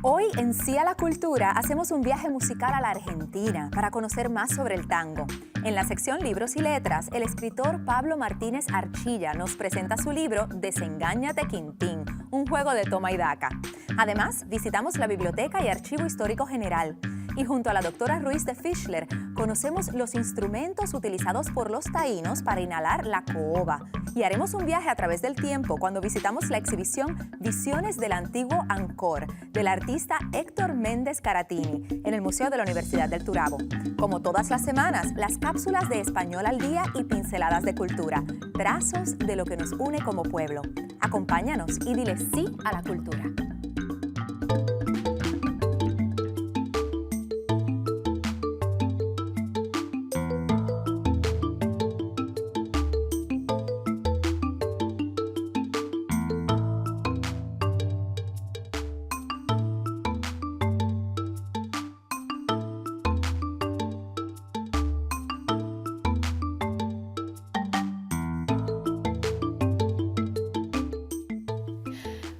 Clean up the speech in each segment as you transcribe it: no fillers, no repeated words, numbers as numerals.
Hoy en Sí a la Cultura hacemos un viaje musical a la Argentina para conocer más sobre el tango. En la sección Libros y Letras, el escritor Pablo Martínez Archilla nos presenta su libro Desengáñate Quintín, un juego de toma y daca. Además, visitamos la Biblioteca y Archivo Histórico General. Y junto a la doctora Ruiz de Fischler, conocemos los instrumentos utilizados por los taínos para inhalar la caoba. Y haremos un viaje a través del tiempo cuando visitamos la exhibición Visiones del Antiguo Angkor, del artista Héctor Méndez Caratini, en el Museo de la Universidad del Turabo. Como todas las semanas, las cápsulas de Español al Día y pinceladas de cultura, trazos de lo que nos une como pueblo. Acompáñanos y dile sí a la cultura.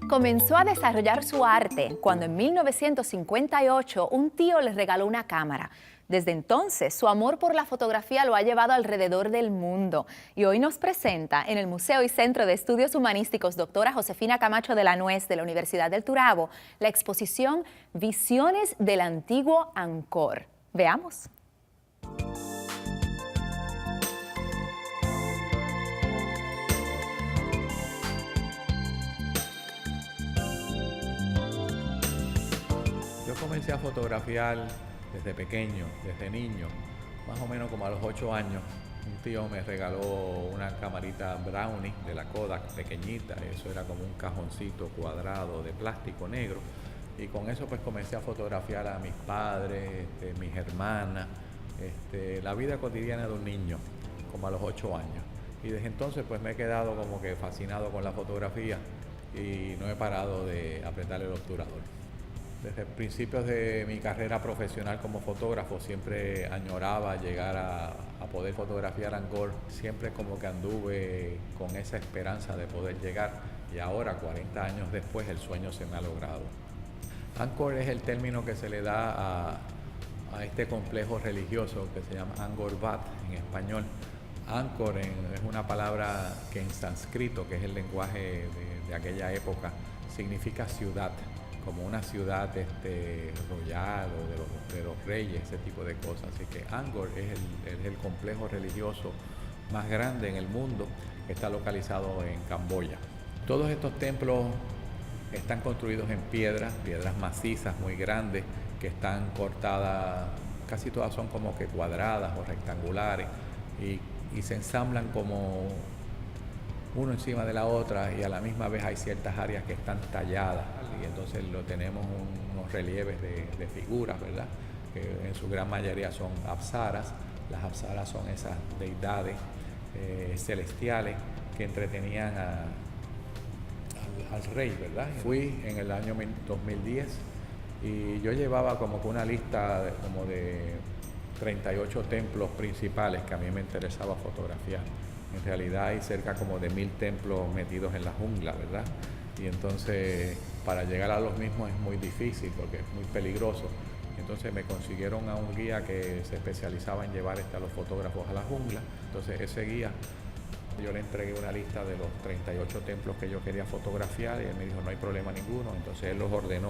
Comenzó a desarrollar su arte cuando en 1958 un tío le regaló una cámara. Desde entonces, su amor por la fotografía lo ha llevado alrededor del mundo y hoy nos presenta en el Museo y Centro de Estudios Humanísticos Doctora Josefina Camacho de la Nuez de la Universidad del Turabo la exposición Visiones del Antiguo Angkor. Veamos. Yo comencé a fotografiar desde pequeño, desde niño, más o menos como a los 8 años. Un tío me regaló una camarita Brownie de la Kodak, pequeñita, eso era como un cajoncito cuadrado de plástico negro. Y con eso pues comencé a fotografiar a mis padres, mis hermanas, la vida cotidiana de un niño, como a los 8 años. Y desde entonces pues me he quedado como que fascinado con la fotografía y no he parado de apretar el obturador. Desde principios de mi carrera profesional como fotógrafo siempre añoraba llegar a poder fotografiar Angkor, siempre como que anduve con esa esperanza de poder llegar y ahora, 40 años después, el sueño se me ha logrado. Angkor es el término que se le da a este complejo religioso que se llama Angkor Wat en español. Angkor es una palabra que en sánscrito, que es el lenguaje de aquella época, significa ciudad, como una ciudad royal o de los reyes, ese tipo de cosas. Así que Angkor es el complejo religioso más grande en el mundo, que está localizado en Camboya. Todos estos templos están construidos en piedras macizas muy grandes, que están cortadas, casi todas son como que cuadradas o rectangulares, y se ensamblan como uno encima de la otra, y a la misma vez hay ciertas áreas que están talladas y entonces tenemos unos relieves de figuras, ¿verdad? Que en su gran mayoría son apsaras. Las apsaras son esas deidades celestiales que entretenían al rey, ¿verdad? Fui en el año 2010 y yo llevaba como que una lista como de 38 templos principales que a mí me interesaba fotografiar. En realidad hay cerca como de 1000 templos metidos en la jungla, ¿verdad? Y entonces para llegar a los mismos es muy difícil porque es muy peligroso. Entonces me consiguieron a un guía que se especializaba en llevar a los fotógrafos a la jungla. Entonces ese guía, yo le entregué una lista de los 38 templos que yo quería fotografiar y él me dijo no hay problema ninguno. Entonces él los ordenó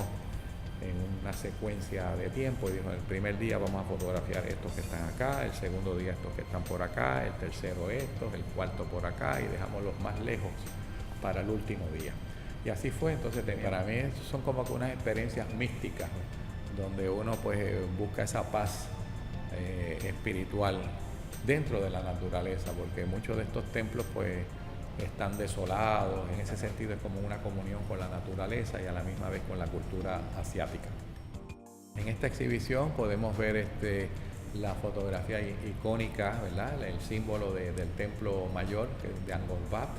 en una secuencia de tiempo y dijo, el primer día vamos a fotografiar estos que están acá, el segundo día estos que están por acá, el tercero estos, el cuarto por acá, y dejamos los más lejos para el último día. Y así fue. Entonces para mí son como que unas experiencias místicas, ¿no? Donde uno pues busca esa paz espiritual dentro de la naturaleza, porque muchos de estos templos pues están desolados. En ese sentido es como una comunión con la naturaleza y a la misma vez con la cultura asiática. En esta exhibición podemos ver la fotografía icónica, ¿verdad? El símbolo del templo mayor, que es de Angkor Wat.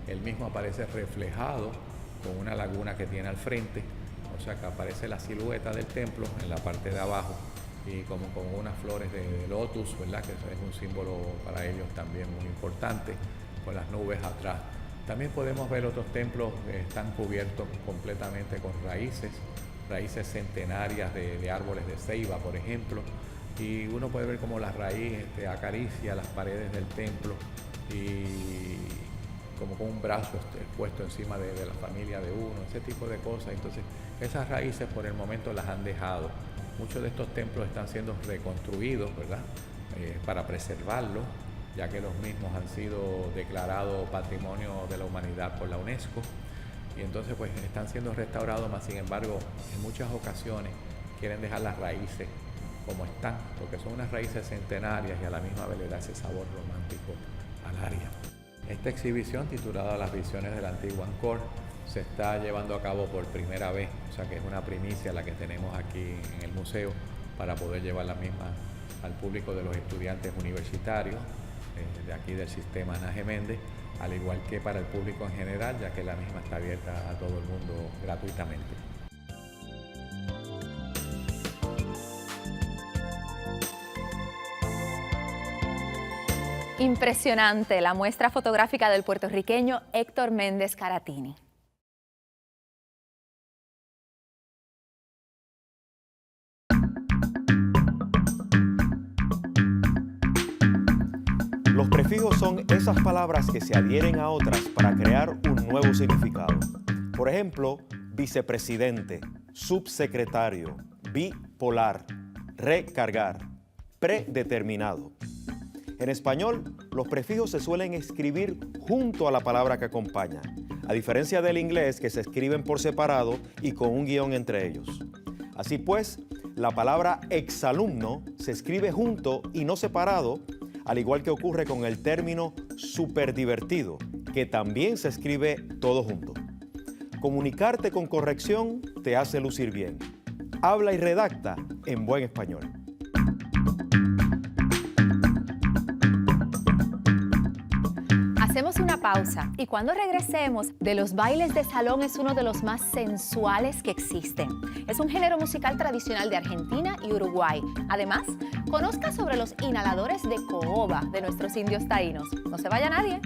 El mismo aparece reflejado con una laguna que tiene al frente, o sea que aparece la silueta del templo en la parte de abajo y como con unas flores de lotus, ¿verdad? Que eso es un símbolo para ellos también muy importante, con las nubes atrás. También podemos ver otros templos que están cubiertos completamente con raíces, raíces centenarias de árboles de ceiba, por ejemplo, y uno puede ver cómo la raíz acaricia las paredes del templo y como con un brazo puesto encima de la familia de uno, ese tipo de cosas. Entonces, esas raíces por el momento las han dejado. Muchos de estos templos están siendo reconstruidos, ¿verdad? Para preservarlos, ya que los mismos han sido declarados Patrimonio de la Humanidad por la UNESCO. Y entonces pues están siendo restaurados, mas sin embargo en muchas ocasiones quieren dejar las raíces como están, porque son unas raíces centenarias y a la misma vez le da ese sabor romántico al área. Esta exhibición, titulada Las visiones del antiguo Angkor, se está llevando a cabo por primera vez, o sea que es una primicia la que tenemos aquí en el museo para poder llevar la misma al público de los estudiantes universitarios de aquí del sistema Ana Geméndez, al igual que para el público en general, ya que la misma está abierta a todo el mundo gratuitamente. Impresionante la muestra fotográfica del puertorriqueño Héctor Méndez Caratini. Los prefijos son esas palabras que se adhieren a otras para crear un nuevo significado. Por ejemplo, vicepresidente, subsecretario, bipolar, recargar, predeterminado. En español, los prefijos se suelen escribir junto a la palabra que acompaña, a diferencia del inglés que se escriben por separado y con un guión entre ellos. Así pues, la palabra exalumno se escribe junto y no separado, al igual que ocurre con el término superdivertido, que también se escribe todo junto. Comunicarte con corrección te hace lucir bien. Habla y redacta en buen español. Hacemos una pausa y cuando regresemos, de los bailes de salón es uno de los más sensuales que existen. Es un género musical tradicional de Argentina y Uruguay. Además, conozca sobre los inhaladores de caoba de nuestros indios taínos. No se vaya nadie.